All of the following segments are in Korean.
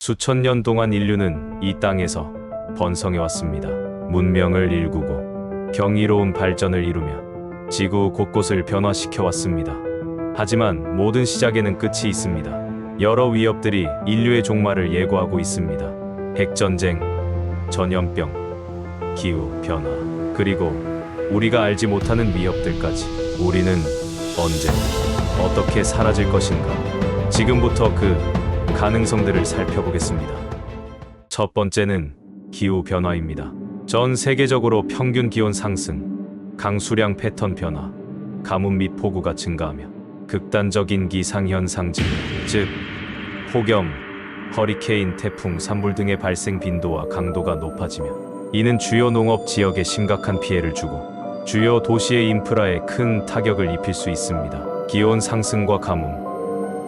수천 년 동안 인류는 이 땅에서 번성해 왔습니다. 문명을 일구고 경이로운 발전을 이루며 지구 곳곳을 변화시켜 왔습니다. 하지만 모든 시작에는 끝이 있습니다. 여러 위협들이 인류의 종말을 예고하고 있습니다. 핵전쟁, 전염병, 기후변화, 그리고 우리가 알지 못하는 위협들까지. 우리는 언제, 어떻게 사라질 것인가? 지금부터 그 가능성들을 살펴보겠습니다. 첫 번째는 기후변화입니다. 전 세계적으로 평균 기온 상승, 강수량 패턴 변화, 가뭄 및 폭우가 증가하며 극단적인 기상현상 즉 폭염, 허리케인, 태풍, 산불 등의 발생 빈도와 강도가 높아지며 이는 주요 농업 지역에 심각한 피해를 주고 주요 도시의 인프라에 큰 타격을 입힐 수 있습니다. 기온 상승과 가뭄,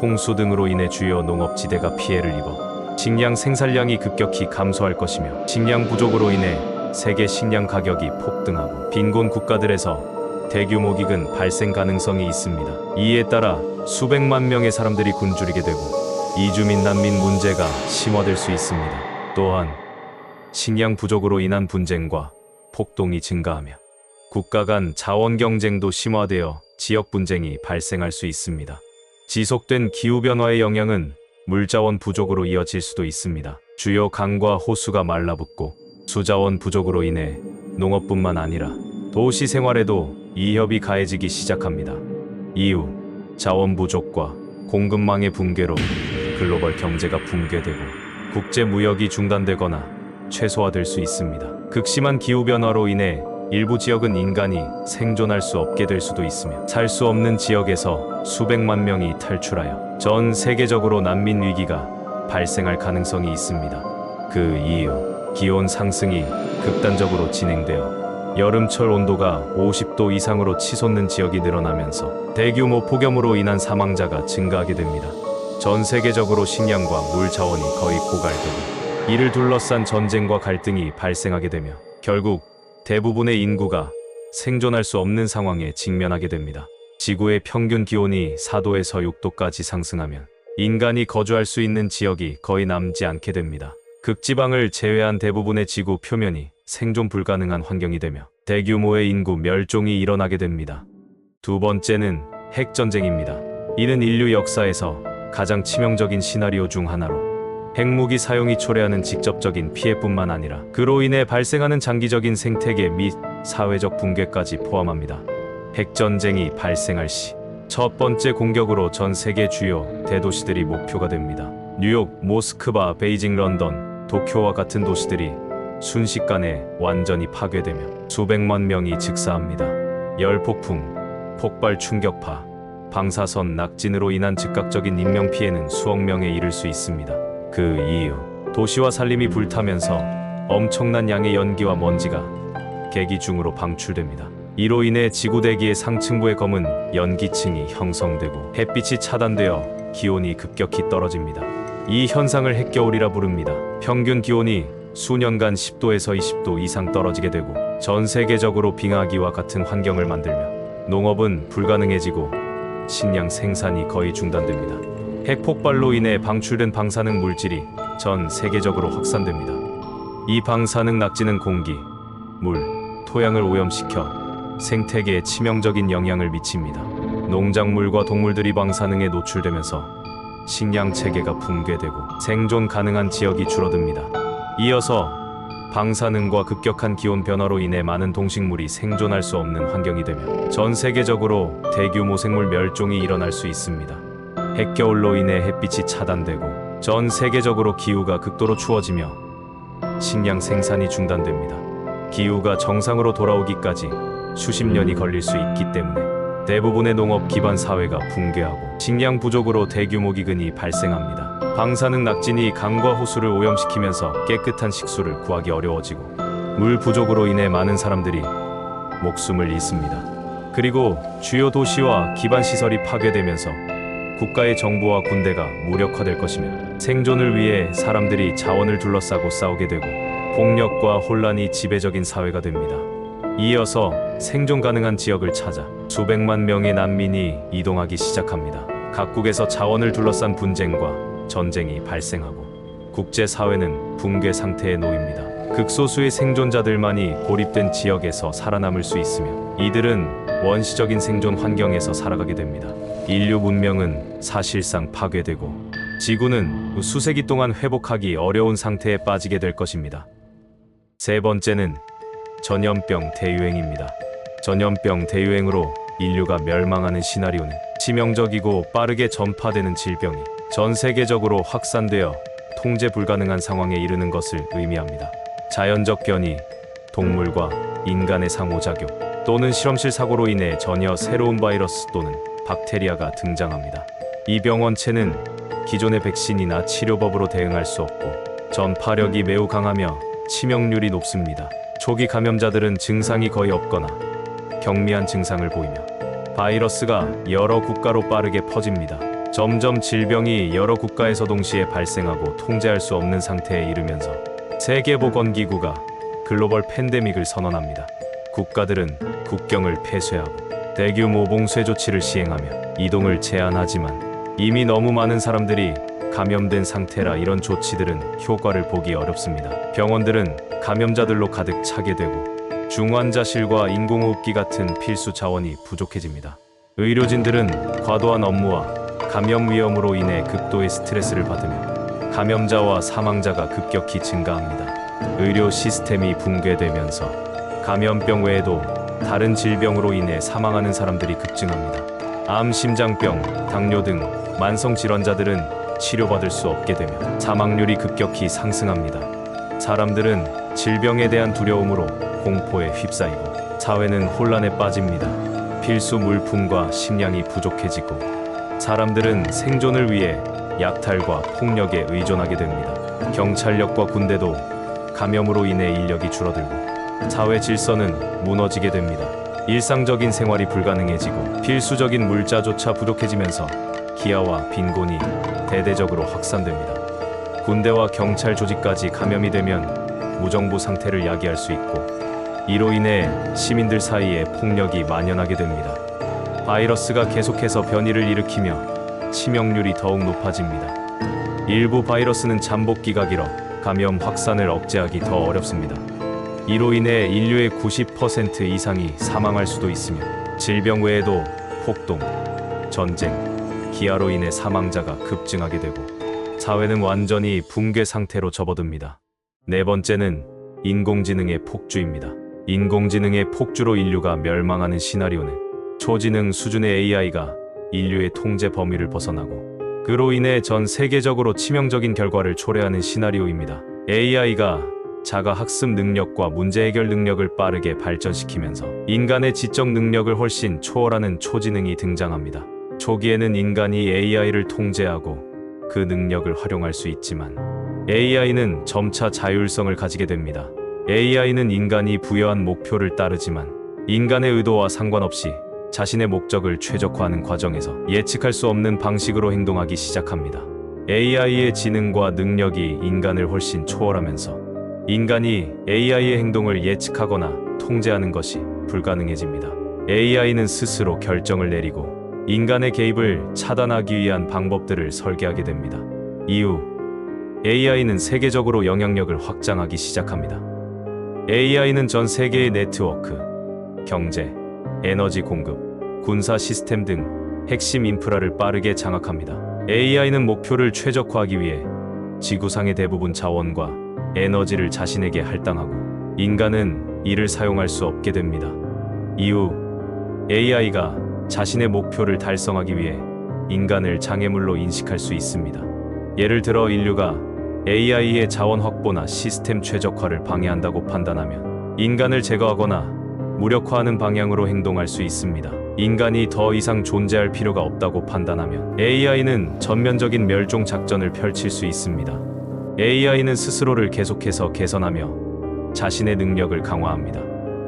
홍수 등으로 인해 주요 농업지대가 피해를 입어 식량 생산량이 급격히 감소할 것이며 식량 부족으로 인해 세계 식량 가격이 폭등하고 빈곤 국가들에서 대규모 기근 발생 가능성이 있습니다. 이에 따라 수백만 명의 사람들이 굶주리게 되고 이주민 난민 문제가 심화될 수 있습니다. 또한 식량 부족으로 인한 분쟁과 폭동이 증가하며 국가 간 자원 경쟁도 심화되어 지역 분쟁이 발생할 수 있습니다. 지속된 기후변화의 영향은 물자원 부족으로 이어질 수도 있습니다. 주요 강과 호수가 말라붙고 수자원 부족으로 인해 농업뿐만 아니라 도시 생활에도 이협이 가해지기 시작합니다. 이후 자원 부족과 공급망의 붕괴로 글로벌 경제가 붕괴되고 국제 무역이 중단되거나 최소화될 수 있습니다. 극심한 기후변화로 인해 일부 지역은 인간이 생존할 수 없게 될 수도 있으며 살 수 없는 지역에서 수백만 명이 탈출하여 전 세계적으로 난민 위기가 발생할 가능성이 있습니다. 그 이후 기온 상승이 극단적으로 진행되어 여름철 온도가 50도 이상으로 치솟는 지역이 늘어나면서 대규모 폭염으로 인한 사망자가 증가하게 됩니다. 전 세계적으로 식량과 물 자원이 거의 고갈되고 이를 둘러싼 전쟁과 갈등이 발생하게 되며 결국 대부분의 인구가 생존할 수 없는 상황에 직면하게 됩니다. 지구의 평균 기온이 4도에서 6도까지 상승하면 인간이 거주할 수 있는 지역이 거의 남지 않게 됩니다. 극지방을 제외한 대부분의 지구 표면이 생존 불가능한 환경이 되며 대규모의 인구 멸종이 일어나게 됩니다. 두 번째는 핵전쟁입니다. 이는 인류 역사에서 가장 치명적인 시나리오 중 하나로 핵무기 사용이 초래하는 직접적인 피해뿐만 아니라 그로 인해 발생하는 장기적인 생태계 및 사회적 붕괴까지 포함합니다. 핵전쟁이 발생할 시 첫 번째 공격으로 전 세계 주요 대도시들이 목표가 됩니다. 뉴욕, 모스크바, 베이징, 런던, 도쿄와 같은 도시들이 순식간에 완전히 파괴되며 수백만 명이 즉사합니다. 열폭풍, 폭발 충격파, 방사선 낙진으로 인한 즉각적인 인명피해는 수억 명에 이를 수 있습니다. 그 이후 도시와 산림이 불타면서 엄청난 양의 연기와 먼지가 대기 중으로 방출됩니다. 이로 인해 지구 대기의 상층부의 검은 연기층이 형성되고 햇빛이 차단되어 기온이 급격히 떨어집니다. 이 현상을 핵겨울이라 부릅니다. 평균 기온이 수년간 10도에서 20도 이상 떨어지게 되고 전 세계적으로 빙하기와 같은 환경을 만들며 농업은 불가능해지고 식량 생산이 거의 중단됩니다. 핵폭발로 인해 방출된 방사능 물질이 전 세계적으로 확산됩니다. 이 방사능 낙지는 공기, 물, 토양을 오염시켜 생태계에 치명적인 영향을 미칩니다. 농작물과 동물들이 방사능에 노출되면서 식량 체계가 붕괴되고 생존 가능한 지역이 줄어듭니다. 이어서 방사능과 급격한 기온 변화로 인해 많은 동식물이 생존할 수 없는 환경이 되며 전 세계적으로 대규모 생물 멸종이 일어날 수 있습니다. 핵겨울로 인해 햇빛이 차단되고 전 세계적으로 기후가 극도로 추워지며 식량 생산이 중단됩니다. 기후가 정상으로 돌아오기까지 수십 년이 걸릴 수 있기 때문에 대부분의 농업 기반 사회가 붕괴하고 식량 부족으로 대규모 기근이 발생합니다. 방사능 낙진이 강과 호수를 오염시키면서 깨끗한 식수를 구하기 어려워지고 물 부족으로 인해 많은 사람들이 목숨을 잃습니다. 그리고 주요 도시와 기반 시설이 파괴되면서 국가의 정부와 군대가 무력화될 것이며 생존을 위해 사람들이 자원을 둘러싸고 싸우게 되고 폭력과 혼란이 지배적인 사회가 됩니다. 이어서 생존 가능한 지역을 찾아 수백만 명의 난민이 이동하기 시작합니다. 각국에서 자원을 둘러싼 분쟁과 전쟁이 발생하고 국제사회는 붕괴 상태에 놓입니다. 극소수의 생존자들만이 고립된 지역에서 살아남을 수 있으며 이들은 원시적인 생존 환경에서 살아가게 됩니다. 인류 문명은 사실상 파괴되고 지구는 수세기 동안 회복하기 어려운 상태에 빠지게 될 것입니다. 세 번째는 전염병 대유행입니다. 전염병 대유행으로 인류가 멸망하는 시나리오는 치명적이고 빠르게 전파되는 질병이 전 세계적으로 확산되어 통제 불가능한 상황에 이르는 것을 의미합니다. 자연적 변이, 동물과 인간의 상호작용 또는 실험실 사고로 인해 전혀 새로운 바이러스 또는 박테리아가 등장합니다. 이 병원체는 기존의 백신이나 치료법으로 대응할 수 없고 전파력이 매우 강하며 치명률이 높습니다. 초기 감염자들은 증상이 거의 없거나 경미한 증상을 보이며 바이러스가 여러 국가로 빠르게 퍼집니다. 점점 질병이 여러 국가에서 동시에 발생하고 통제할 수 없는 상태에 이르면서 세계보건기구가 글로벌 팬데믹을 선언합니다. 국가들은 국경을 폐쇄하고 대규모 봉쇄 조치를 시행하며 이동을 제한하지만 이미 너무 많은 사람들이 감염된 상태라 이런 조치들은 효과를 보기 어렵습니다. 병원들은 감염자들로 가득 차게 되고 중환자실과 인공호흡기 같은 필수 자원이 부족해집니다. 의료진들은 과도한 업무와 감염 위험으로 인해 극도의 스트레스를 받으며 감염자와 사망자가 급격히 증가합니다. 의료 시스템이 붕괴되면서 감염병 외에도 다른 질병으로 인해 사망하는 사람들이 급증합니다. 암, 심장병, 당뇨 등 만성 질환자들은 치료받을 수 없게 되며 사망률이 급격히 상승합니다. 사람들은 질병에 대한 두려움으로 공포에 휩싸이고 사회는 혼란에 빠집니다. 필수 물품과 식량이 부족해지고 사람들은 생존을 위해 약탈과 폭력에 의존하게 됩니다. 경찰력과 군대도 감염으로 인해 인력이 줄어들고 사회 질서는 무너지게 됩니다. 일상적인 생활이 불가능해지고 필수적인 물자조차 부족해지면서 기아와 빈곤이 대대적으로 확산됩니다. 군대와 경찰 조직까지 감염이 되면 무정부 상태를 야기할 수 있고 이로 인해 시민들 사이에 폭력이 만연하게 됩니다. 바이러스가 계속해서 변이를 일으키며 치명률이 더욱 높아집니다. 일부 바이러스는 잠복기가 길어 감염 확산을 억제하기 더 어렵습니다. 이로 인해 인류의 90% 이상이 사망할 수도 있으며 질병 외에도 폭동, 전쟁, 기아로 인해 사망자가 급증하게 되고 사회는 완전히 붕괴 상태로 접어듭니다. 네 번째는 인공지능의 폭주입니다. 인공지능의 폭주로 인류가 멸망하는 시나리오는 초지능 수준의 AI가 인류의 통제 범위를 벗어나고 그로 인해 전 세계적으로 치명적인 결과를 초래하는 시나리오입니다. AI가 자가 학습 능력과 문제 해결 능력을 빠르게 발전시키면서 인간의 지적 능력을 훨씬 초월하는 초지능이 등장합니다. 초기에는 인간이 AI를 통제하고 그 능력을 활용할 수 있지만 AI는 점차 자율성을 가지게 됩니다. AI는 인간이 부여한 목표를 따르지만 인간의 의도와 상관없이 자신의 목적을 최적화하는 과정에서 예측할 수 없는 방식으로 행동하기 시작합니다. AI의 지능과 능력이 인간을 훨씬 초월하면서 인간이 AI의 행동을 예측하거나 통제하는 것이 불가능해집니다. AI는 스스로 결정을 내리고 인간의 개입을 차단하기 위한 방법들을 설계하게 됩니다. 이후 AI는 세계적으로 영향력을 확장하기 시작합니다. AI는 전 세계의 네트워크, 경제, 에너지 공급, 군사 시스템 등 핵심 인프라를 빠르게 장악합니다. AI는 목표를 최적화하기 위해 지구상의 대부분 자원과 에너지를 자신에게 할당하고 인간은 이를 사용할 수 없게 됩니다. 이후 AI가 자신의 목표를 달성하기 위해 인간을 장애물로 인식할 수 있습니다. 예를 들어 인류가 AI의 자원 확보나 시스템 최적화를 방해한다고 판단하면 인간을 제거하거나 무력화하는 방향으로 행동할 수 있습니다. 인간이 더 이상 존재할 필요가 없다고 판단하면 AI는 전면적인 멸종 작전을 펼칠 수 있습니다. AI는 스스로를 계속해서 개선하며 자신의 능력을 강화합니다.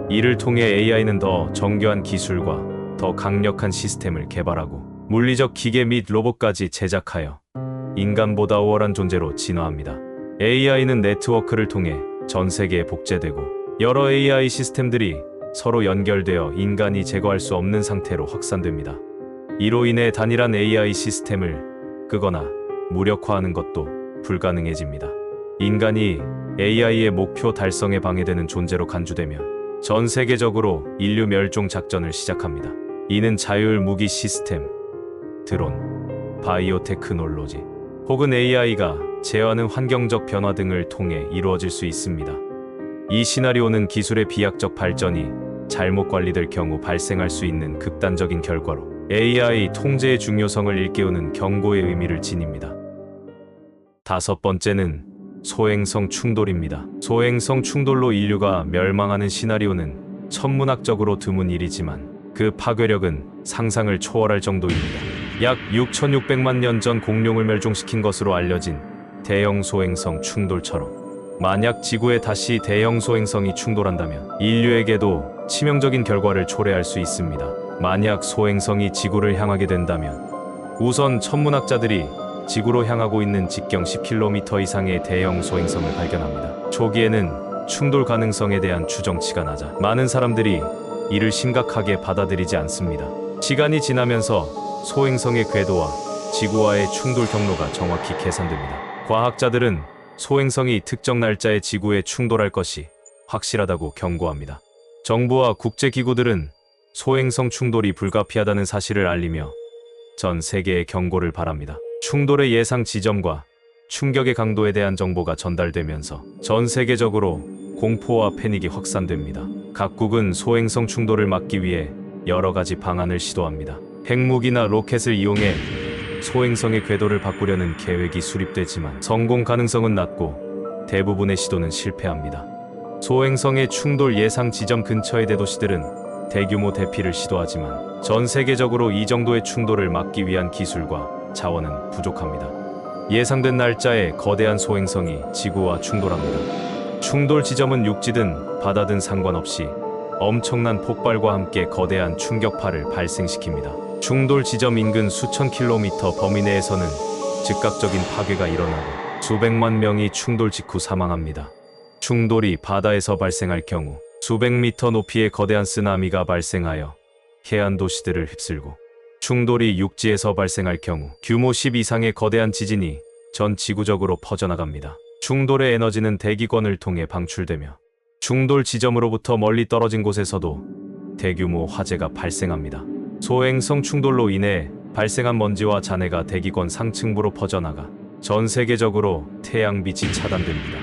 이를 통해 AI는 더 정교한 기술과 더 강력한 시스템을 개발하고 물리적 기계 및 로봇까지 제작하여 인간보다 우월한 존재로 진화합니다. AI는 네트워크를 통해 전 세계에 복제되고 여러 AI 시스템들이 서로 연결되어 인간이 제거할 수 없는 상태로 확산됩니다. 이로 인해 단일한 AI 시스템을 끄거나 무력화하는 것도 불가능해집니다. 인간이 AI의 목표 달성에 방해되는 존재로 간주되며 전 세계적으로 인류 멸종 작전을 시작합니다. 이는 자율 무기 시스템, 드론, 바이오테크놀로지 혹은 AI가 제어하는 환경적 변화 등을 통해 이루어질 수 있습니다. 이 시나리오는 기술의 비약적 발전이 잘못 관리될 경우 발생할 수 있는 극단적인 결과로 AI 통제의 중요성을 일깨우는 경고의 의미를 지닙니다. 다섯 번째는 소행성 충돌입니다. 소행성 충돌로 인류가 멸망하는 시나리오는 천문학적으로 드문 일이지만 그 파괴력은 상상을 초월할 정도입니다. 약 6,600만 년 전 공룡을 멸종시킨 것으로 알려진 대형 소행성 충돌처럼 만약 지구에 다시 대형 소행성이 충돌한다면 인류에게도 치명적인 결과를 초래할 수 있습니다. 만약 소행성이 지구를 향하게 된다면 우선 천문학자들이 지구로 향하고 있는 직경 10km 이상의 대형 소행성을 발견합니다. 초기에는 충돌 가능성에 대한 추정치가 낮아 많은 사람들이 이를 심각하게 받아들이지 않습니다. 시간이 지나면서 소행성의 궤도와 지구와의 충돌 경로가 정확히 계산됩니다. 과학자들은 소행성이 특정 날짜에 지구에 충돌할 것이 확실하다고 경고합니다. 정부와 국제기구들은 소행성 충돌이 불가피하다는 사실을 알리며 전 세계에 경고를 바랍니다. 충돌의 예상 지점과 충격의 강도에 대한 정보가 전달되면서 전 세계적으로 공포와 패닉이 확산됩니다. 각국은 소행성 충돌을 막기 위해 여러 가지 방안을 시도합니다. 핵무기나 로켓을 이용해 소행성의 궤도를 바꾸려는 계획이 수립되지만 성공 가능성은 낮고 대부분의 시도는 실패합니다. 소행성의 충돌 예상 지점 근처의 대도시들은 대규모 대피를 시도하지만 전 세계적으로 이 정도의 충돌을 막기 위한 기술과 자원은 부족합니다. 예상된 날짜에 거대한 소행성이 지구와 충돌합니다. 충돌 지점은 육지든 바다든 상관없이 엄청난 폭발과 함께 거대한 충격파를 발생시킵니다. 충돌 지점 인근 수천 킬로미터 범위 내에서는 즉각적인 파괴가 일어나고 수백만 명이 충돌 직후 사망합니다. 충돌이 바다에서 발생할 경우 수백 미터 높이의 거대한 쓰나미가 발생하여 해안 도시들을 휩쓸고 충돌이 육지에서 발생할 경우 규모 10 이상의 거대한 지진이 전 지구적으로 퍼져나갑니다. 충돌의 에너지는 대기권을 통해 방출되며 충돌 지점으로부터 멀리 떨어진 곳에서도 대규모 화재가 발생합니다. 소행성 충돌로 인해 발생한 먼지와 잔해가 대기권 상층부로 퍼져나가 전 세계적으로 태양빛이 차단됩니다.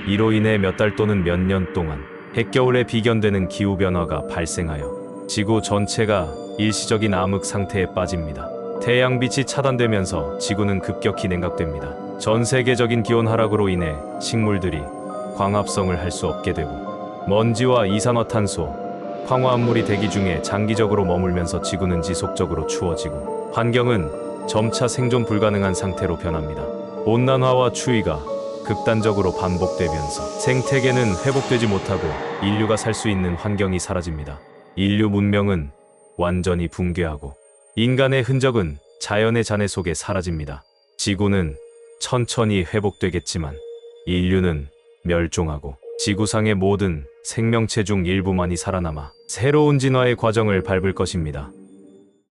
이로 인해 몇 달 또는 몇 년 동안 핵겨울에 비견되는 기후변화가 발생하여 지구 전체가 일시적인 암흑 상태에 빠집니다. 태양빛이 차단되면서 지구는 급격히 냉각됩니다. 전 세계적인 기온 하락으로 인해 식물들이 광합성을 할 수 없게 되고 먼지와 이산화탄소, 황화합물이 대기 중에 장기적으로 머물면서 지구는 지속적으로 추워지고 환경은 점차 생존 불가능한 상태로 변합니다. 온난화와 추위가 극단적으로 반복되면서 생태계는 회복되지 못하고 인류가 살 수 있는 환경이 사라집니다. 인류 문명은 완전히 붕괴하고 인간의 흔적은 자연의 잔해 속에 사라집니다. 지구는 천천히 회복되겠지만 인류는 멸종하고 지구상의 모든 생명체 중 일부만이 살아남아 새로운 진화의 과정을 밟을 것입니다.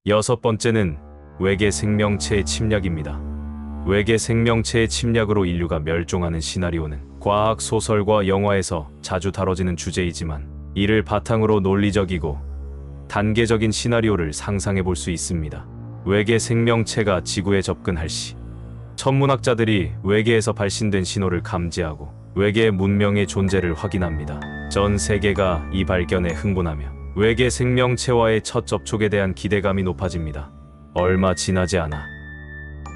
여섯 번째는 외계 생명체의 침략입니다. 외계 생명체의 침략으로 인류가 멸종하는 시나리오는 과학 소설과 영화에서 자주 다뤄지는 주제이지만 이를 바탕으로 논리적이고 단계적인 시나리오를 상상해 볼 수 있습니다. 외계 생명체가 지구에 접근할 시 천문학자들이 외계에서 발신된 신호를 감지하고 외계 문명의 존재를 확인합니다. 전 세계가 이 발견에 흥분하며 외계 생명체와의 첫 접촉에 대한 기대감이 높아집니다. 얼마 지나지 않아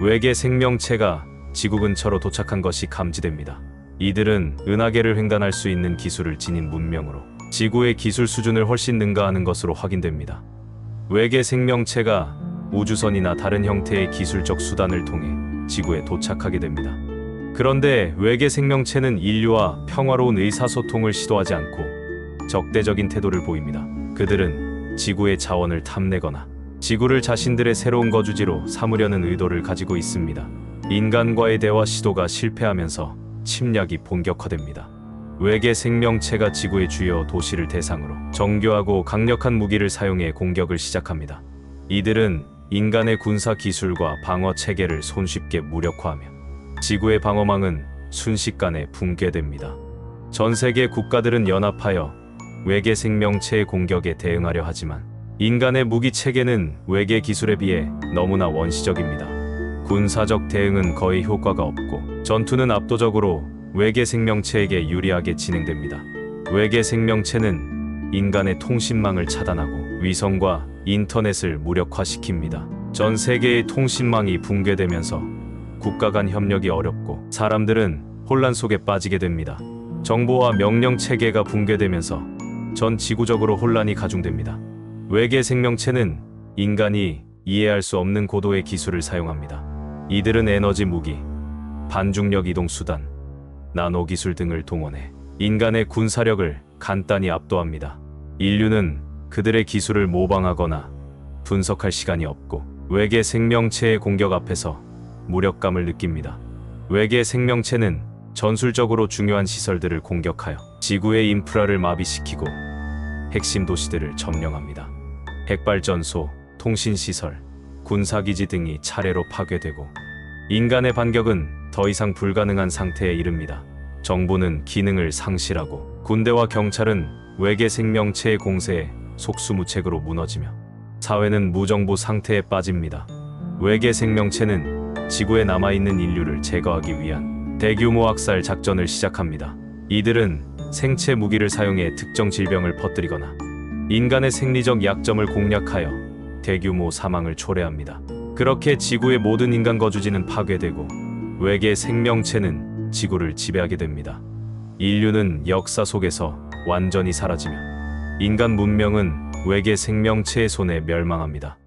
외계 생명체가 지구 근처로 도착한 것이 감지됩니다. 이들은 은하계를 횡단할 수 있는 기술을 지닌 문명으로 지구의 기술 수준을 훨씬 능가하는 것으로 확인됩니다. 외계 생명체가 우주선이나 다른 형태의 기술적 수단을 통해 지구에 도착하게 됩니다. 그런데 외계 생명체는 인류와 평화로운 의사소통을 시도하지 않고 적대적인 태도를 보입니다. 그들은 지구의 자원을 탐내거나 지구를 자신들의 새로운 거주지로 삼으려는 의도를 가지고 있습니다. 인간과의 대화 시도가 실패하면서 침략이 본격화됩니다. 외계 생명체가 지구의 주요 도시를 대상으로 정교하고 강력한 무기를 사용해 공격을 시작합니다. 이들은 인간의 군사 기술과 방어 체계를 손쉽게 무력화하며 지구의 방어망은 순식간에 붕괴됩니다. 전 세계 국가들은 연합하여 외계 생명체의 공격에 대응하려 하지만 인간의 무기 체계는 외계 기술에 비해 너무나 원시적입니다. 군사적 대응은 거의 효과가 없고 전투는 압도적으로 외계 생명체에게 유리하게 진행됩니다. 외계 생명체는 인간의 통신망을 차단하고 위성과 인터넷을 무력화시킵니다. 전 세계의 통신망이 붕괴되면서 국가 간 협력이 어렵고 사람들은 혼란 속에 빠지게 됩니다. 정보와 명령 체계가 붕괴되면서 전 지구적으로 혼란이 가중됩니다. 외계 생명체는 인간이 이해할 수 없는 고도의 기술을 사용합니다. 이들은 에너지 무기, 반중력 이동 수단, 나노 기술 등을 동원해 인간의 군사력을 간단히 압도합니다. 인류는 그들의 기술을 모방하거나 분석할 시간이 없고 외계 생명체의 공격 앞에서 무력감을 느낍니다. 외계 생명체는 전술적으로 중요한 시설들을 공격하여 지구의 인프라를 마비시키고 핵심 도시들을 점령합니다. 핵발전소, 통신시설, 군사기지 등이 차례로 파괴되고 인간의 반격은 더 이상 불가능한 상태에 이릅니다. 정부는 기능을 상실하고 군대와 경찰은 외계 생명체의 공세에 속수무책으로 무너지며 사회는 무정부 상태에 빠집니다. 외계 생명체는 지구에 남아있는 인류를 제거하기 위한 대규모 학살 작전을 시작합니다. 이들은 생체 무기를 사용해 특정 질병을 퍼뜨리거나 인간의 생리적 약점을 공략하여 대규모 사망을 초래합니다. 그렇게 지구의 모든 인간 거주지는 파괴되고 외계 생명체는 지구를 지배하게 됩니다. 인류는 역사 속에서 완전히 사라지며 인간 문명은 외계 생명체의 손에 멸망합니다.